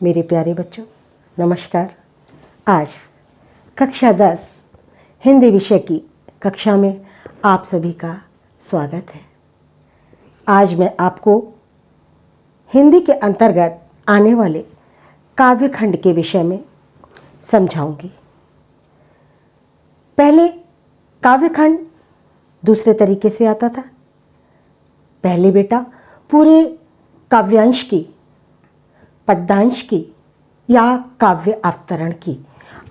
मेरे प्यारे बच्चों, नमस्कार। आज कक्षा 10 हिंदी विषय की कक्षा में आप सभी का स्वागत है। आज मैं आपको हिंदी के अंतर्गत आने वाले काव्यखंड के विषय में समझाऊंगी। पहले काव्यखंड दूसरे तरीके से आता था। पहले बेटा पूरे काव्यांश की, पद्यांश की या काव्य अवतरण की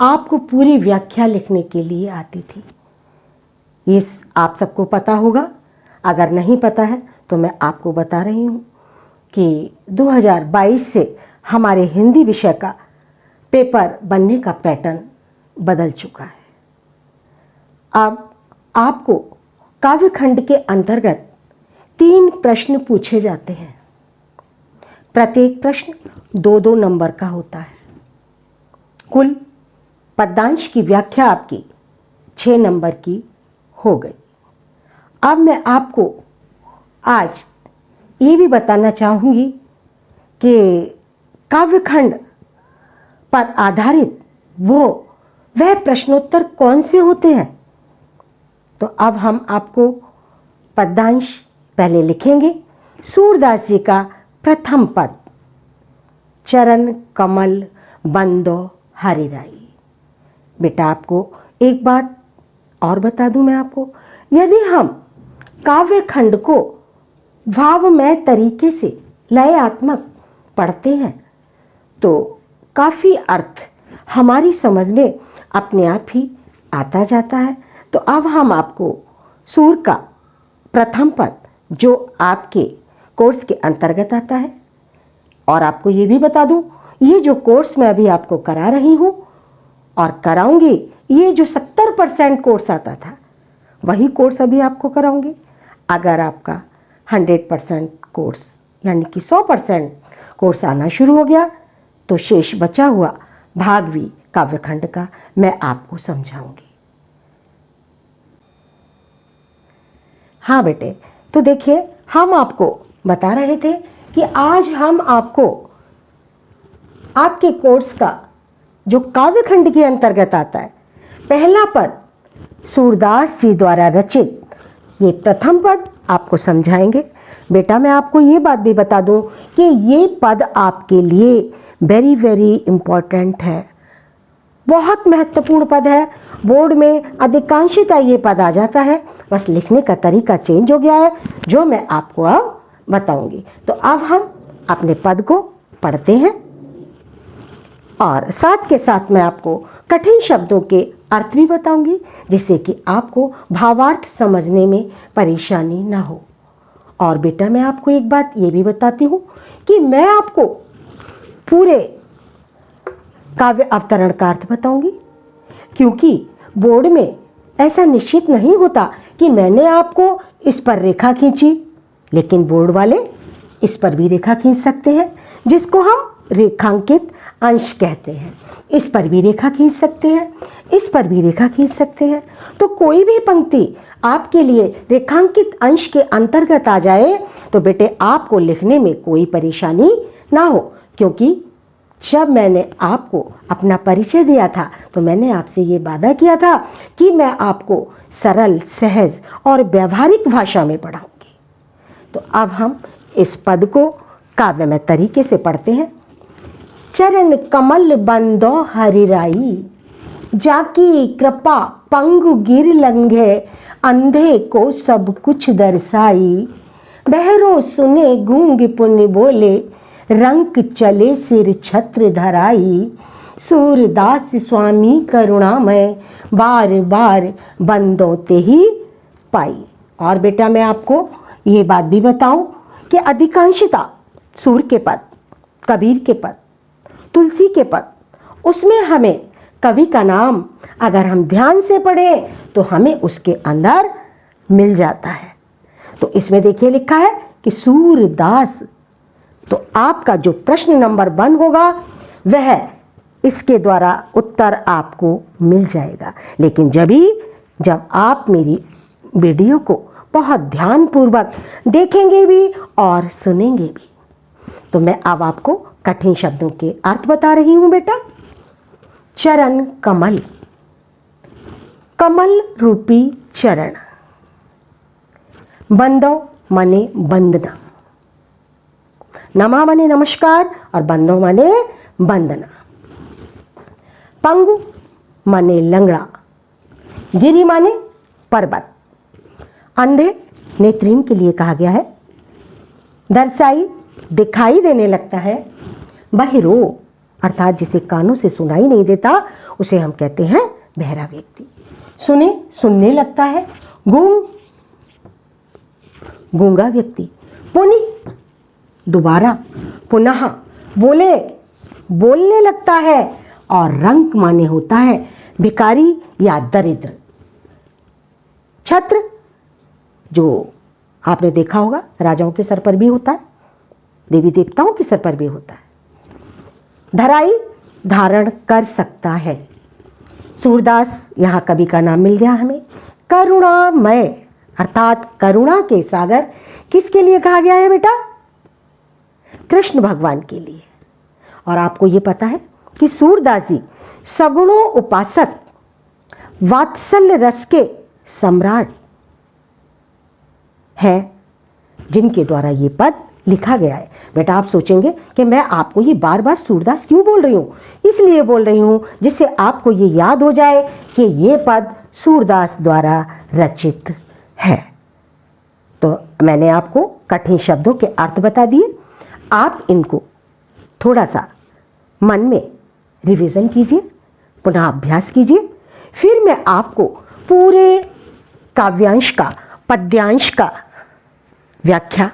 आपको पूरी व्याख्या लिखने के लिए आती थी। ये आप सबको पता होगा। अगर नहीं पता है तो मैं आपको बता रही हूँ कि 2022 से हमारे हिंदी विषय का पेपर बनने का पैटर्न बदल चुका है। अब आपको काव्यखंड के अंतर्गत 3 प्रश्न पूछे जाते हैं। प्रत्येक प्रश्न 2-2 नंबर का होता है। कुल पद्यांश की व्याख्या आपकी 6 नंबर की हो गई। अब मैं आपको आज ये भी बताना चाहूँगी कि काव्यखंड पर आधारित वह प्रश्नोत्तर कौन से होते हैं। तो अब हम आपको पद्यांश पहले लिखेंगे। सूरदास जी का प्रथम पद, चरण कमल बंदो हरिराई। बेटा आपको एक बात और बता दूं मैं आपको, यदि हम काव्यखंड को भावमय तरीके से लयात्मक पढ़ते हैं तो काफ़ी अर्थ हमारी समझ में अपने आप ही आता जाता है। तो अब हम आपको सूर का प्रथम पद, जो आपके कोर्स के अंतर्गत आता है, और आपको ये भी बता दूं, ये जो कोर्स मैं अभी आपको करा रही हूँ और कराऊंगी, ये जो 70% कोर्स आता था वही कोर्स अभी आपको कराऊंगी। अगर आपका 100% कोर्स यानी कि 100% कोर्स आना शुरू हो गया तो शेष बचा हुआ भागवी काव्यखंड का मैं आपको समझाऊंगी। हाँ बेटे, तो देखिए, हम आपको बता रहे थे कि आज हम आपको आपके कोर्स का जो काव्यखंड के अंतर्गत आता है, पहला पद सूरदास जी द्वारा रचित ये प्रथम पद आपको समझाएंगे। बेटा मैं आपको ये बात भी बता दूं कि ये पद आपके लिए वेरी वेरी इम्पोर्टेंट है, बहुत महत्वपूर्ण पद है। बोर्ड में अधिकांशतः ये पद आ जाता है, बस लिखने का तरीका चेंज हो गया है, जो मैं आपको अब बताऊंगी। तो अब हम अपने पद को पढ़ते हैं और साथ के साथ मैं आपको कठिन शब्दों के अर्थ भी बताऊंगी, जिससे कि आपको भावार्थ समझने में परेशानी ना हो। और बेटा मैं आपको एक बात ये भी बताती हूँ कि मैं आपको पूरे काव्य अवतरण का अर्थ बताऊंगी, क्योंकि बोर्ड में ऐसा निश्चित नहीं होता कि मैंने आपको इस पर रेखा खींची, लेकिन बोर्ड वाले इस पर भी रेखा खींच सकते हैं, जिसको हम रेखांकित अंश कहते हैं। इस पर भी रेखा खींच सकते हैं, इस पर भी रेखा खींच सकते हैं। तो कोई भी पंक्ति आपके लिए रेखांकित अंश के अंतर्गत आ जाए तो बेटे आपको लिखने में कोई परेशानी ना हो, क्योंकि जब मैंने आपको अपना परिचय दिया था तो मैंने आपसे ये वादा किया था कि मैं आपको सरल, सहज और व्यवहारिक भाषा में पढ़ाऊंगी। तो अब हम इस पद को काव्यमय तरीके से पढ़ते हैं। चरण कमल बंदो हरिराई, जाकी कृपा पंगु गिर लंघे, अंधे को सब कुछ दर्शाई। बहरो सुने गूंग पुन बोले, रंक चले सिर छत्र धराई। सूरदास स्वामी करुणामय, बार बार बंदों ते ही पाई। और बेटा मैं आपको ये बात भी बताऊं कि अधिकांशतः सूर के पद, कबीर के पद, तुलसी के पद, उसमें हमें कवि का नाम अगर हम ध्यान से पढ़ें तो हमें उसके अंदर मिल जाता है। तो इसमें देखिए लिखा है कि सूरदास। तो आपका जो प्रश्न नंबर 1 होगा वह इसके द्वारा उत्तर आपको मिल जाएगा। लेकिन जब आप मेरी वीडियो को बहुत ध्यानपूर्वक देखेंगे भी और सुनेंगे भी, तो मैं अब आपको कठिन शब्दों के अर्थ बता रही हूं बेटा। चरण कमल, कमल रूपी चरण। बंदो माने वंदना, नमा माने नमस्कार और बंदो माने वंदना। पंगु माने लंगड़ा, गिरी माने पर्वत। अंधे नेत्रीन के लिए कहा गया है। दर्शाई दिखाई देने लगता है। बहिरो अर्थात जिसे कानों से सुनाई नहीं देता उसे हम कहते हैं बहरा व्यक्ति। सुने सुनने लगता है। गूंग गूंगा व्यक्ति। पुनि दोबारा, पुनः बोले बोलने लगता है। और रंक माने होता है भिखारी या दरिद्र। छत्र जो आपने देखा होगा राजाओं के सर पर भी होता है, देवी देवताओं के सर पर भी होता है। धराई धारण कर सकता है। सूरदास यहाँ कवि का नाम मिल गया हमें। करुणामय अर्थात करुणा के सागर किसके लिए कहा गया है बेटा? कृष्ण भगवान के लिए। और आपको ये पता है कि सूरदास जी सगुणों उपासक वात्सल्य रस के सम्राट है, जिनके द्वारा ये पद लिखा गया है। बेटा आप सोचेंगे कि मैं आपको ये बार बार सूरदास क्यों बोल रही हूँ? इसलिए बोल रही हूँ जिससे आपको ये याद हो जाए कि ये पद सूरदास द्वारा रचित है। तो मैंने आपको कठिन शब्दों के अर्थ बता दिए। आप इनको थोड़ा सा मन में रिवीजन कीजिए, पुनः अभ्यास कीजिए। फिर मैं आपको पूरे काव्यांश का, पद्यांश का व्याख्या,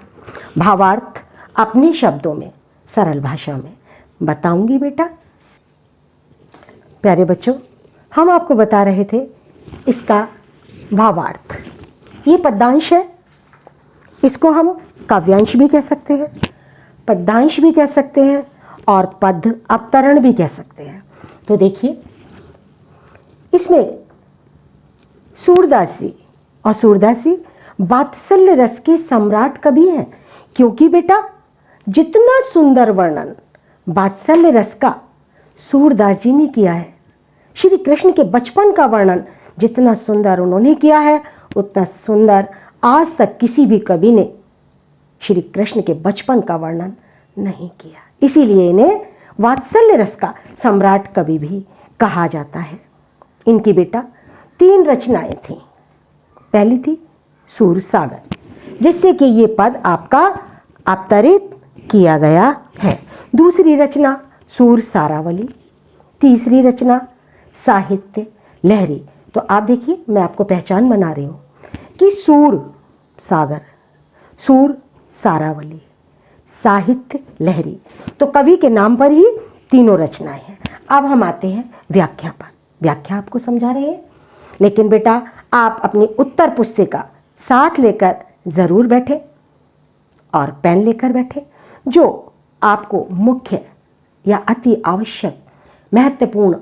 भावार्थ अपने शब्दों में, सरल भाषा में बताऊंगी बेटा। प्यारे बच्चों, हम आपको बता रहे थे इसका भावार्थ। ये पद्यांश है, इसको हम काव्यांश भी कह सकते हैं, पद्यांश भी कह सकते हैं और पद अवतरण भी कह सकते हैं। तो देखिए इसमें सूरदास जी, और सूरदास जी वात्सल्य रस के सम्राट कवि हैं, क्योंकि बेटा जितना सुंदर वर्णन वात्सल्य रस का सूरदास जी ने किया है, श्री कृष्ण के बचपन का वर्णन जितना सुंदर उन्होंने किया है, उतना सुंदर आज तक किसी भी कवि ने श्री कृष्ण के बचपन का वर्णन नहीं किया। इसीलिए इन्हें वात्सल्य रस का सम्राट कवि भी कहा जाता है। इनकी बेटा 3 रचनाएं थीं। पहली थी सूर सागर, जिससे कि ये पद आपका अवतरित किया गया है। दूसरी रचना सूर सारावली, तीसरी रचना साहित्य लहरी। तो आप देखिए मैं आपको पहचान बना रही हूँ कि सूर सागर, सूर सारावली, साहित्य लहरी, तो कवि के नाम पर ही तीनों रचनाएं हैं। अब हम आते हैं व्याख्या पर। व्याख्या आपको समझा रहे हैं, लेकिन बेटा आप अपनी उत्तर पुस्तिका साथ लेकर जरूर बैठे और पेन लेकर बैठे। जो आपको मुख्य या अति आवश्यक महत्वपूर्ण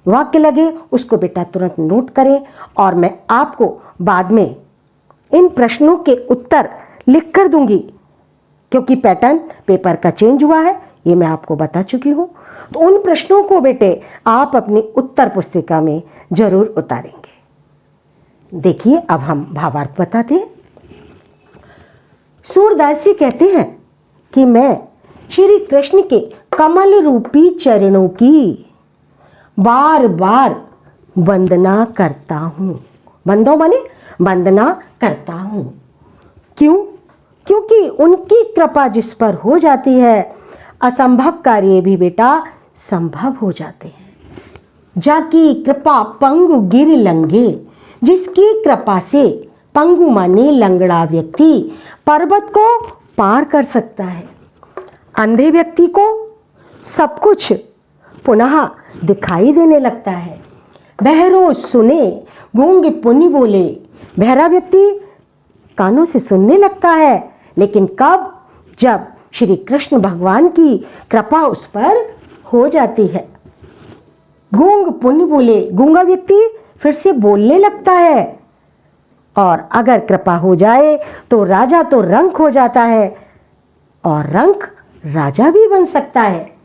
वाक्य लगे उसको बेटा तुरंत नोट करें, और मैं आपको बाद में इन प्रश्नों के उत्तर लिख कर दूंगी, क्योंकि पैटर्न पेपर का चेंज हुआ है, ये मैं आपको बता चुकी हूँ। तो उन प्रश्नों को बेटे आप अपनी उत्तर पुस्तिका में जरूर उतारेंगे। देखिए अब हम भावार्थ बताते हैं। सूरदास जी कहते हैं कि मैं श्री कृष्ण के कमल रूपी चरणों की बार बार वंदना करता हूँ। वंदो माने वंदना करता हूँ। क्यों? क्योंकि उनकी कृपा जिस पर हो जाती है, असंभव कार्य भी बेटा संभव हो जाते हैं। जाकी कृपा पंगु गिर लंघे, जिसकी कृपा से पंगु माने लंगड़ा व्यक्ति पर्वत को पार कर सकता है। अंधे व्यक्ति को सब कुछ पुनः दिखाई देने लगता है। बहरो सुने, गूंगे पुनि बोले। बहरा व्यक्ति कानों से सुनने लगता है, लेकिन कब? जब श्री कृष्ण भगवान की कृपा उस पर हो जाती है। गूंग पुनि बोले, गूंगा व्यक्ति फिर से बोलने लगता है, और अगर कृपा हो जाए तो राजा तो रंक हो जाता है, और रंक राजा भी बन सकता है।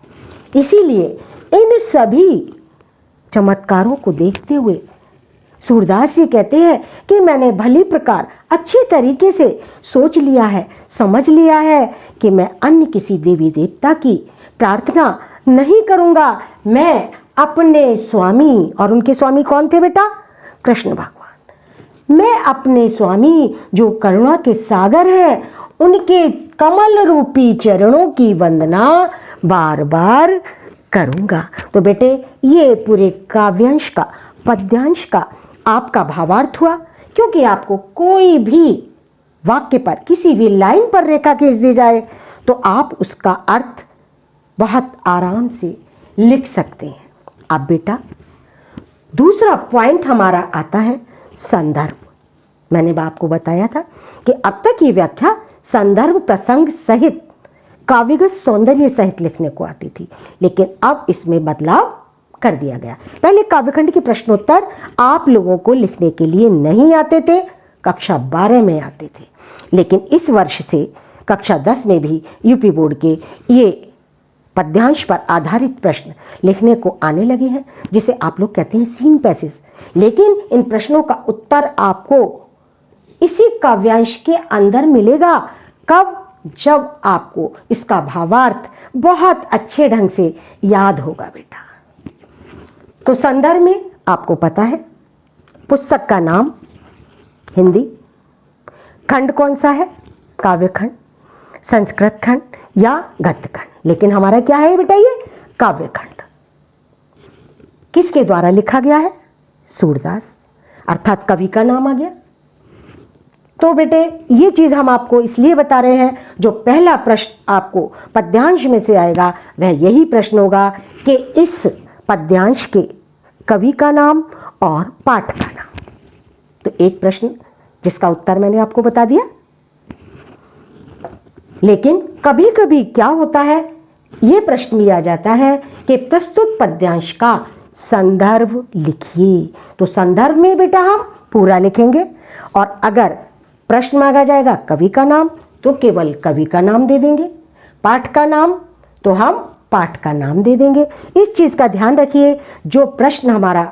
इसीलिए इन सभी चमत्कारों को देखते हुए सूरदास जी कहते हैं कि मैंने भली प्रकार अच्छे तरीके से सोच लिया है, समझ लिया है कि मैं अन्य किसी देवी देवता की प्रार्थना नहीं करूंगा। मैं अपने स्वामी, और उनके स्वामी कौन थे बेटा? कृष्ण भगवान। मैं अपने स्वामी जो करुणा के सागर हैं, उनके कमल रूपी चरणों की वंदना बार बार करूंगा। तो बेटे ये पूरे काव्यांश का, पद्यांश का आपका भावार्थ हुआ। क्योंकि आपको कोई भी वाक्य पर, किसी भी लाइन पर रेखा खींच दी जाए तो आप उसका अर्थ बहुत आराम से लिख सकते हैं। अब बेटा दूसरा पॉइंट हमारा आता है संदर्भ। मैंने आपको बताया था कि अब तक ये व्याख्या संदर्भ प्रसंग सहित काव्यगत सौंदर्य सहित लिखने को आती थी, लेकिन अब इसमें बदलाव कर दिया गया। पहले काव्यखंड के प्रश्नोत्तर आप लोगों को लिखने के लिए नहीं आते थे, कक्षा 12 में आते थे, लेकिन इस वर्ष से कक्षा 10 में भी यूपी बोर्ड के ये पद्यांश पर आधारित प्रश्न लिखने को आने लगे हैं, जिसे आप लोग कहते हैं सीन पैसेज। लेकिन इन प्रश्नों का उत्तर आपको इसी काव्यांश के अंदर मिलेगा। कब? जब आपको इसका भावार्थ बहुत अच्छे ढंग से याद होगा बेटा। तो संदर्भ में आपको पता है पुस्तक का नाम हिंदी, खंड कौन सा है? काव्य खंड, संस्कृत खंड या गद्य खंड। लेकिन हमारा क्या है बेटा? ये काव्य खंड। किसके द्वारा लिखा गया है? सूरदास, अर्थात कवि का नाम आ गया। तो बेटे ये चीज हम आपको इसलिए बता रहे हैं, जो पहला प्रश्न आपको पद्यांश में से आएगा वह यही प्रश्न होगा कि इस पद्यांश के कवि का नाम और पाठ का नाम। तो एक प्रश्न जिसका उत्तर मैंने आपको बता दिया। लेकिन कभी कभी क्या होता है, यह प्रश्न भी आ जाता है कि प्रस्तुत पद्यांश का संदर्भ लिखिए। तो संदर्भ में बेटा हम पूरा लिखेंगे, और अगर प्रश्न मांगा जाएगा कवि का नाम तो केवल कवि का नाम दे देंगे, पाठ का नाम तो हम पाठ का नाम दे देंगे। इस चीज का ध्यान रखिए, जो प्रश्न हमारा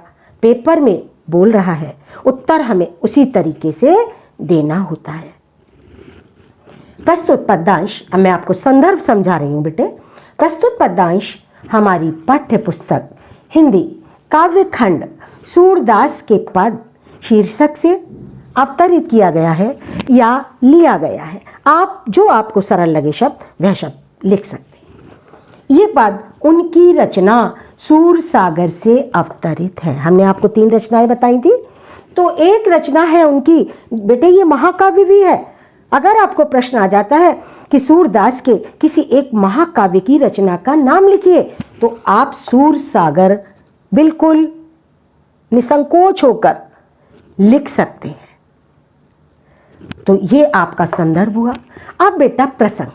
पेपर में बोल रहा है उत्तर हमें उसी तरीके से देना होता है। प्रस्तुत पद्यांश, अब मैं आपको संदर्भ समझा रही हूं बेटे। प्रस्तुत पद्यांश हमारी पाठ्य पुस्तक हिंदी काव्य खंड सूरदास के पद शीर्षक से अवतरित किया गया है या लिया गया है। आप जो आपको सरल लगे शब्द वह शब्द लिख सकते हैं। ये पद उनकी रचना सूर सागर से अवतरित है। हमने आपको 3 रचनाएं बताई थी, तो एक रचना है उनकी बेटे, ये महाकाव्य भी है। अगर आपको प्रश्न आ जाता है कि सूरदास के किसी एक महाकाव्य की रचना का नाम लिखिए, तो आप सूर सागर बिल्कुल निसंकोच होकर लिख सकते हैं। तो ये आपका संदर्भ हुआ। अब बेटा प्रसंग।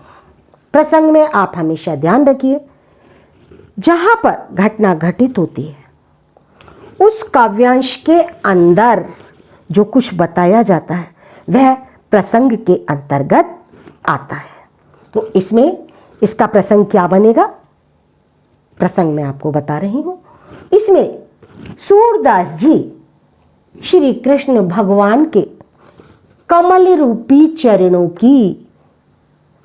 प्रसंग में आप हमेशा ध्यान रखिए, जहां पर घटना घटित होती है उस काव्यांश के अंदर जो कुछ बताया जाता है वह प्रसंग के अंतर्गत आता है। तो इसमें इसका प्रसंग क्या बनेगा? प्रसंग मैं आपको बता रही हूं। इसमें सूरदास जी श्री कृष्ण भगवान के कमल रूपी चरणों की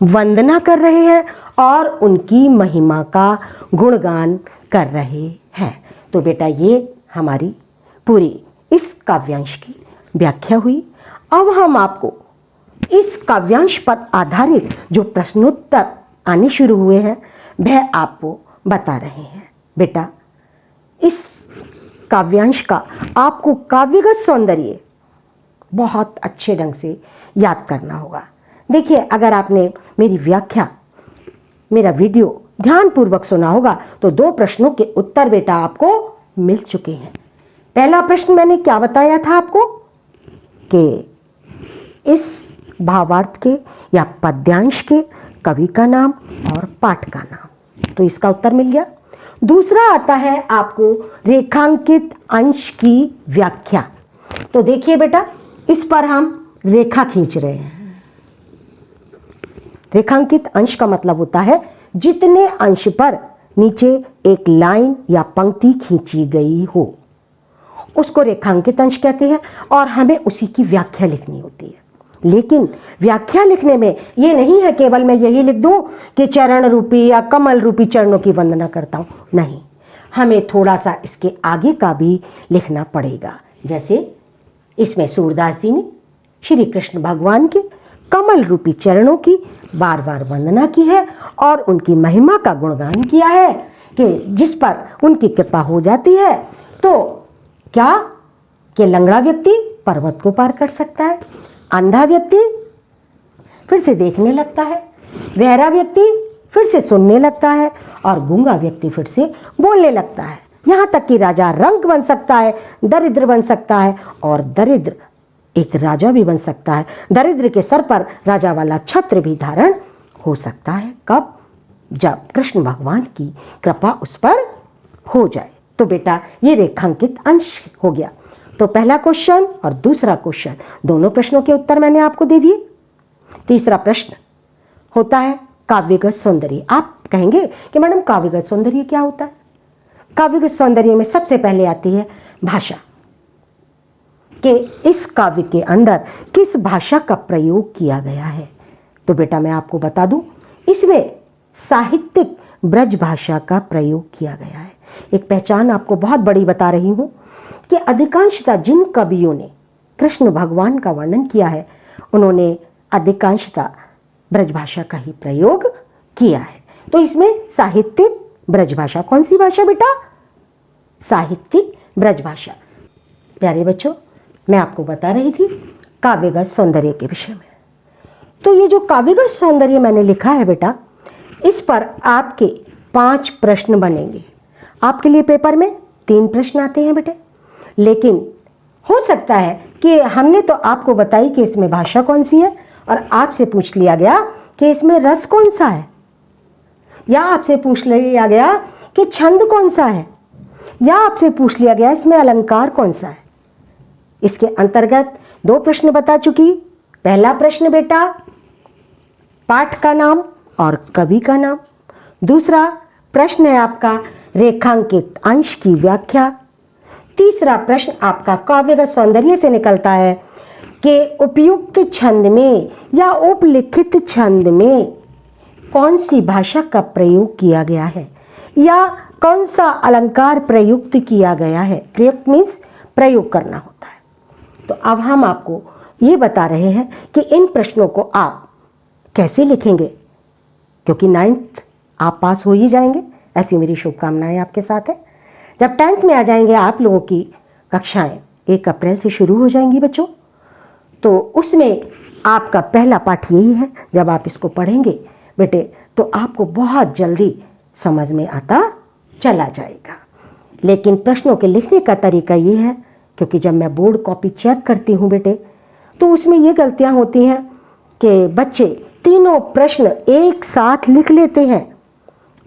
वंदना कर रहे हैं और उनकी महिमा का गुणगान कर रहे हैं। तो बेटा ये हमारी पूरी इस काव्यांश की व्याख्या हुई। अब हम आपको इस काव्यांश पर आधारित जो प्रश्नोत्तर आने शुरू हुए हैं वह आपको बता रहे हैं। बेटा इस काव्यांश का आपको काव्यगत सौंदर्य बहुत अच्छे ढंग से याद करना होगा। देखिए, अगर आपने मेरी व्याख्या, मेरा वीडियो ध्यानपूर्वक सुना होगा तो 2 प्रश्नों के उत्तर बेटा आपको मिल चुके हैं। पहला प्रश्न मैंने क्या बताया था आपको कि इस भावार्थ के या पद्यांश के कवि का नाम और पाठ का नाम, तो इसका उत्तर मिल गया। दूसरा आता है आपको रेखांकित अंश की व्याख्या। तो देखिए बेटा, इस पर हम रेखा खींच रहे हैं। रेखांकित अंश का मतलब होता है जितने अंश पर नीचे एक लाइन या पंक्ति खींची गई हो, उसको रेखांकित अंश कहते हैं और हमें उसी की व्याख्या लिखनी होती है। लेकिन व्याख्या लिखने में ये नहीं है केवल मैं यही लिख दूं कि चरण रूपी या कमल रूपी चरणों की वंदना करता हूं, नहीं, हमें थोड़ा सा इसके आगे का भी लिखना पड़ेगा। जैसे इसमें सूरदास जी ने श्री कृष्ण भगवान के कमल रूपी चरणों की बार बार वंदना की है और उनकी महिमा का गुणगान किया है कि जिस पर उनकी कृपा हो जाती है तो क्या कि लंगड़ा व्यक्ति पर्वत को पार कर सकता है, अंधा व्यक्ति फिर से देखने लगता है, बहरा व्यक्ति फिर से सुनने लगता है और गूंगा व्यक्ति फिर से बोलने लगता है। यहाँ तक कि राजा रंक बन सकता है, दरिद्र बन सकता है और दरिद्र एक राजा भी बन सकता है। दरिद्र के सर पर राजा वाला छत्र भी धारण हो सकता है। कब? जब कृष्ण भगवान की कृपा उस पर हो जाए। तो बेटा ये रेखांकित अंश हो गया। तो पहला क्वेश्चन और दूसरा क्वेश्चन, दोनों प्रश्नों के उत्तर मैंने आपको दे दिए। तीसरा प्रश्न होता है काव्यगत सौंदर्य। आप कहेंगे कि मैडम काव्यगत सौंदर्य क्या होता है? काव्यगत सौंदर्य में सबसे पहले आती है भाषा, कि इस काव्य के अंदर किस भाषा का प्रयोग किया गया है। तो बेटा मैं आपको बता दूं, इसमें साहित्यिक ब्रज भाषा का प्रयोग किया गया है। एक पहचान आपको बहुत बड़ी बता रही हूं कि अधिकांशतः जिन कवियों ने कृष्ण भगवान का वर्णन किया है उन्होंने अधिकांशतः ब्रज भाषा का ही प्रयोग किया है। तो इसमें साहित्यिक ब्रज भाषा, कौन सी भाषा बेटा? साहित्यिक ब्रज भाषा। प्यारे बच्चों, मैं आपको बता रही थी काव्यगत सौंदर्य के विषय में। तो ये जो काव्यगत सौंदर्य मैंने लिखा है बेटा, इस पर आपके 5 प्रश्न बनेंगे। आपके लिए पेपर में 3 प्रश्न आते हैं बेटे, लेकिन हो सकता है कि हमने तो आपको बताई कि इसमें भाषा कौन सी है और आपसे पूछ लिया गया कि इसमें रस कौन सा है, या आपसे पूछ लिया गया कि छंद कौन सा है, या आपसे पूछ लिया गया इसमें अलंकार कौन सा है। इसके अंतर्गत 2 प्रश्न बता चुकी। पहला प्रश्न बेटा पाठ का नाम और कवि का नाम। दूसरा प्रश्न है आपका रेखांकित अंश की व्याख्या। तीसरा प्रश्न आपका काव्यगत सौंदर्य से निकलता है कि उपयुक्त छंद में या उपलिखित छंद में कौन सी भाषा का प्रयोग किया गया है या कौन सा अलंकार प्रयुक्त किया गया है। प्रयुक्त मीन्स प्रयोग करना होता है। तो अब हम आपको ये बता रहे हैं कि इन प्रश्नों को आप कैसे लिखेंगे, क्योंकि 9th आप पास हो ही जाएंगे, ऐसी मेरी शुभकामनाएं आपके साथ है। जब 10th में आ जाएंगे आप लोगों की कक्षाएं 1 अप्रैल से शुरू हो जाएंगी बच्चों, तो उसमें आपका पहला पाठ यही है। जब आप इसको पढ़ेंगे बेटे तो आपको बहुत जल्दी समझ में आता चला जाएगा। लेकिन प्रश्नों के लिखने का तरीका ये है, क्योंकि जब मैं बोर्ड कॉपी चेक करती हूँ बेटे तो उसमें ये गलतियाँ होती हैं कि बच्चे तीनों प्रश्न एक साथ लिख लेते हैं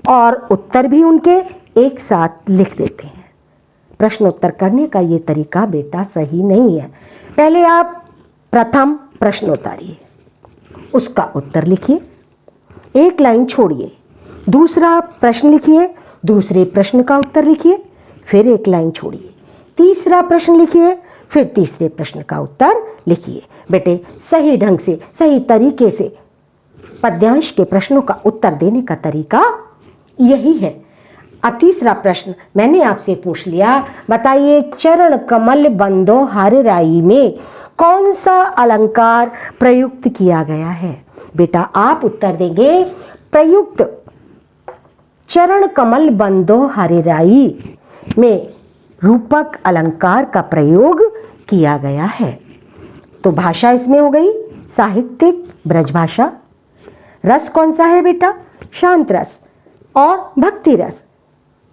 और उत्तर भी उनके एक साथ लिख देते हैं। प्रश्नोत्तर करने का ये तरीका बेटा सही नहीं है। पहले आप प्रथम प्रश्न उतारिए, उसका उत्तर लिखिए, 1 लाइन छोड़िए, दूसरा प्रश्न लिखिए, दूसरे प्रश्न का उत्तर लिखिए, फिर 1 लाइन छोड़िए, तीसरा प्रश्न लिखिए, फिर तीसरे प्रश्न का उत्तर लिखिए। बेटे सही ढंग से, सही तरीके से पद्यांश के प्रश्नों का उत्तर देने का तरीका यही है। अब तीसरा प्रश्न मैंने आपसे पूछ लिया, बताइए चरण कमल बंदो हर राई में कौन सा अलंकार प्रयुक्त किया गया है। बेटा आप उत्तर देंगे प्रयुक्त चरण कमल बंदो हर राई में रूपक अलंकार का प्रयोग किया गया है। तो भाषा इसमें हो गई साहित्यिक ब्रज भाषा। रस कौन सा है बेटा? शांत रस और भक्ति रस।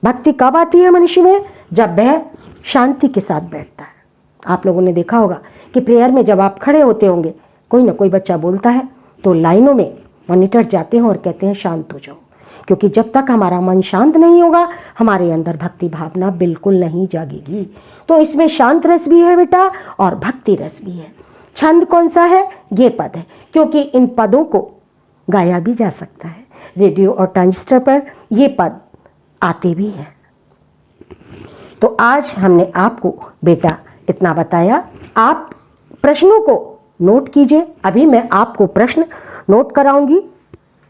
भक्ति कब आती है मनुष्य में? जब वह शांति के साथ बैठता है। आप लोगों ने देखा होगा कि प्रेयर में जब आप खड़े होते होंगे, कोई ना कोई बच्चा बोलता है तो लाइनों में मॉनिटर जाते हैं और कहते हैं शांत हो जाओ, क्योंकि जब तक हमारा मन शांत नहीं होगा हमारे अंदर भक्ति भावना बिल्कुल नहीं जागेगी। तो इसमें शांत रस भी है बेटा और भक्ति रस भी है। छंद कौन सा है? ये पद है, क्योंकि इन पदों को गाया भी जा सकता है। रेडियो और ट्रांजिस्टर पर ये पद आते भी हैं। तो आज हमने आपको बेटा इतना बताया। आप प्रश्नों को नोट कीजिए। अभी मैं आपको प्रश्न नोट कराऊंगी,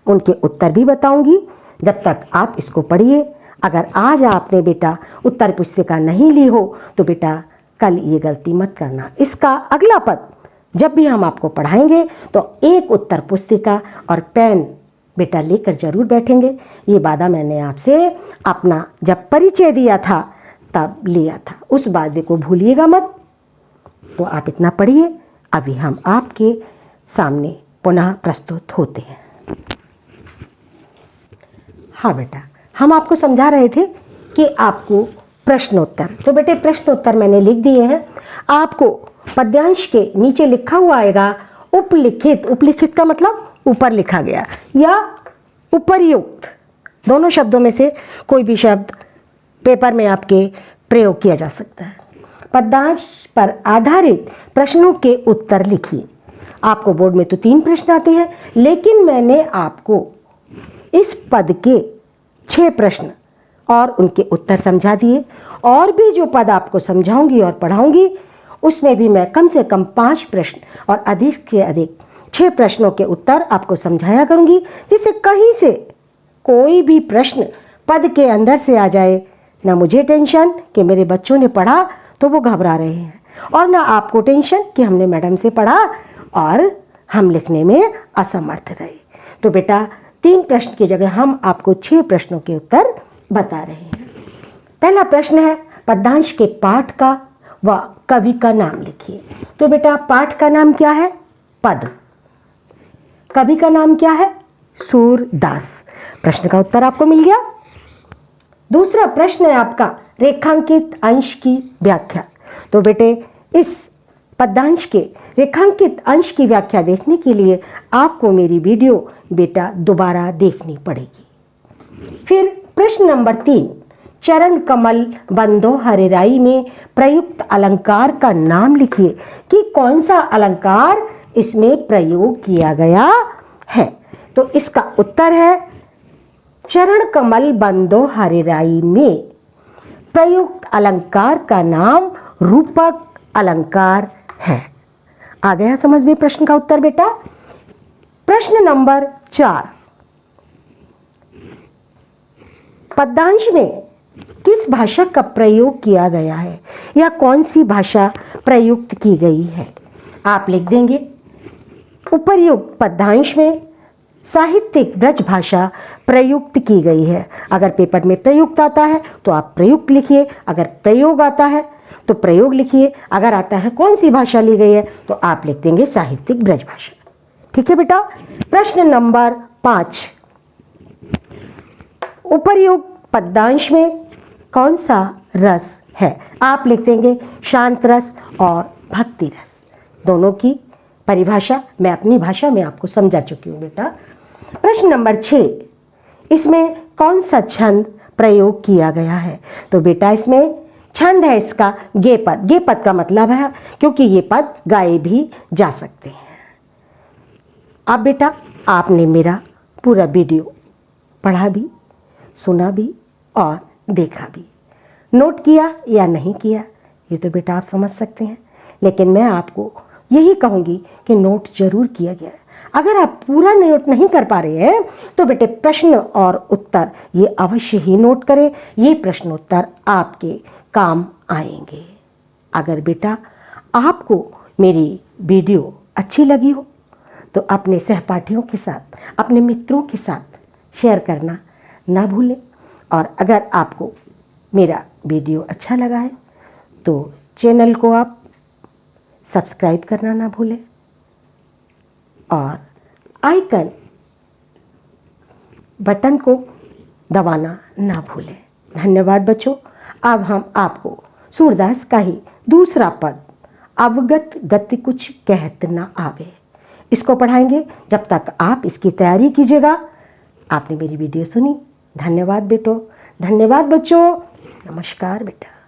उनके उत्तर भी बताऊंगी। जब तक आप इसको पढ़िए। अगर आज आपने बेटा उत्तर पुस्तिका नहीं ली हो तो बेटा कल ये गलती मत करना। इसका अगला पद जब भी हम आपको पढ़ाएंगे तो एक उत्तर पुस्तिका और पेन बेटा लेकर जरूर बैठेंगे। ये वादा मैंने आपसे अपना जब परिचय दिया था तब लिया था, उस वादे को भूलिएगा मत। तो आप इतना पढ़िए। अभी हम आपके सामने पुनः प्रस्तुत होते हैं। हाँ बेटा, हम आपको समझा रहे थे कि आपको प्रश्नोत्तर, तो बेटे प्रश्नोत्तर मैंने लिख दिए हैं। आपको पद्यांश के नीचे लिखा हुआ आएगा उपलिखित। उपलिखित का मतलब ऊपर लिखा गया या उपर्युक्त, दोनों शब्दों में से कोई भी शब्द पेपर में आपके प्रयोग किया जा सकता है। पद्यांश पर आधारित प्रश्नों के उत्तर लिखिए। आपको बोर्ड में तो 3 प्रश्न आते हैं, लेकिन मैंने आपको इस पद के 6 प्रश्न और उनके उत्तर समझा दिए। और भी जो पद आपको समझाऊंगी और पढ़ाऊंगी उसमें भी मैं कम से कम 5 प्रश्न और अधिक से अधिक 6 प्रश्नों के उत्तर आपको समझाया करूंगी, जिससे कहीं से कोई भी प्रश्न पद के अंदर से आ जाए ना मुझे टेंशन कि मेरे बच्चों ने पढ़ा तो वो घबरा रहे हैं, और ना आपको टेंशन कि हमने मैडम से पढ़ा और हम लिखने में असमर्थ रहे। तो बेटा 3 प्रश्न की जगह हम आपको 6 प्रश्नों के उत्तर बता रहे हैं। पहला प्रश्न है पद्यांश के पाठ का व कवि का नाम लिखिए। तो बेटा पाठ का नाम क्या है? पद। कवि का नाम क्या है? सूरदास। प्रश्न का उत्तर आपको मिल गया। दूसरा प्रश्न है आपका रेखांकित अंश की व्याख्या। तो बेटे इस पद्यांश के रेखांकित अंश की व्याख्या देखने के लिए आपको मेरी वीडियो बेटा दोबारा देखनी पड़ेगी। फिर प्रश्न नंबर 3, चरण कमल बंदो हरिराई में प्रयुक्त अलंकार का नाम लिखिए कि कौन सा अलंकार इसमें प्रयोग किया गया है। तो इसका उत्तर है चरण कमल बंदो हरिराई में प्रयुक्त अलंकार का नाम रूपक अलंकार है। आ गया समझ में प्रश्न का उत्तर बेटा। प्रश्न नंबर 4, पद्यांश में किस भाषा का प्रयोग किया गया है या कौन सी भाषा प्रयुक्त की गई है? आप लिख देंगे उपर्युक्त पद्यांश में साहित्यिक ब्रज भाषा प्रयुक्त की गई है। अगर पेपर में प्रयुक्त आता है तो आप प्रयुक्त लिखिए, अगर प्रयोग आता है तो प्रयोग लिखिए, अगर आता है कौन सी भाषा ली गई है तो आप लिख देंगे साहित्यिक ब्रज भाषा। ठीक है बेटा। प्रश्न नंबर 5, उपर्युक्त पद्यांश में कौन सा रस है? आप लिख देंगे शांत रस और भक्ति रस। दोनों की परिभाषा मैं अपनी भाषा में आपको समझा चुकी हूँ बेटा। प्रश्न नंबर 6, इसमें कौन सा छंद प्रयोग किया गया है? तो बेटा इसमें छंद है इसका गे पद। गे पद का मतलब है क्योंकि ये पद गाए भी जा सकते हैं। अब बेटा आपने मेरा पूरा वीडियो पढ़ा भी, सुना भी और देखा भी। नोट किया या नहीं किया ये तो बेटा आप समझ सकते हैं, लेकिन मैं आपको यही कहूँगी कि नोट जरूर किया गया है। अगर आप पूरा नोट नहीं कर पा रहे हैं तो बेटे प्रश्न और उत्तर ये अवश्य ही नोट करें। ये प्रश्न उत्तर आपके काम आएंगे। अगर बेटा आपको मेरी वीडियो अच्छी लगी हो तो अपने सहपाठियों के साथ, अपने मित्रों के साथ शेयर करना ना भूलें। और अगर आपको मेरा वीडियो अच्छा लगा है तो चैनल को आप सब्सक्राइब करना ना भूलें और आइकन बटन को दबाना ना भूलें। धन्यवाद बच्चों। अब हम आपको सूरदास का ही दूसरा पद अवगत गति कुछ कहत ना आवे इसको पढ़ाएंगे। जब तक आप इसकी तैयारी कीजिएगा। आपने मेरी वीडियो सुनी, धन्यवाद बेटो, धन्यवाद बच्चों, नमस्कार बेटा।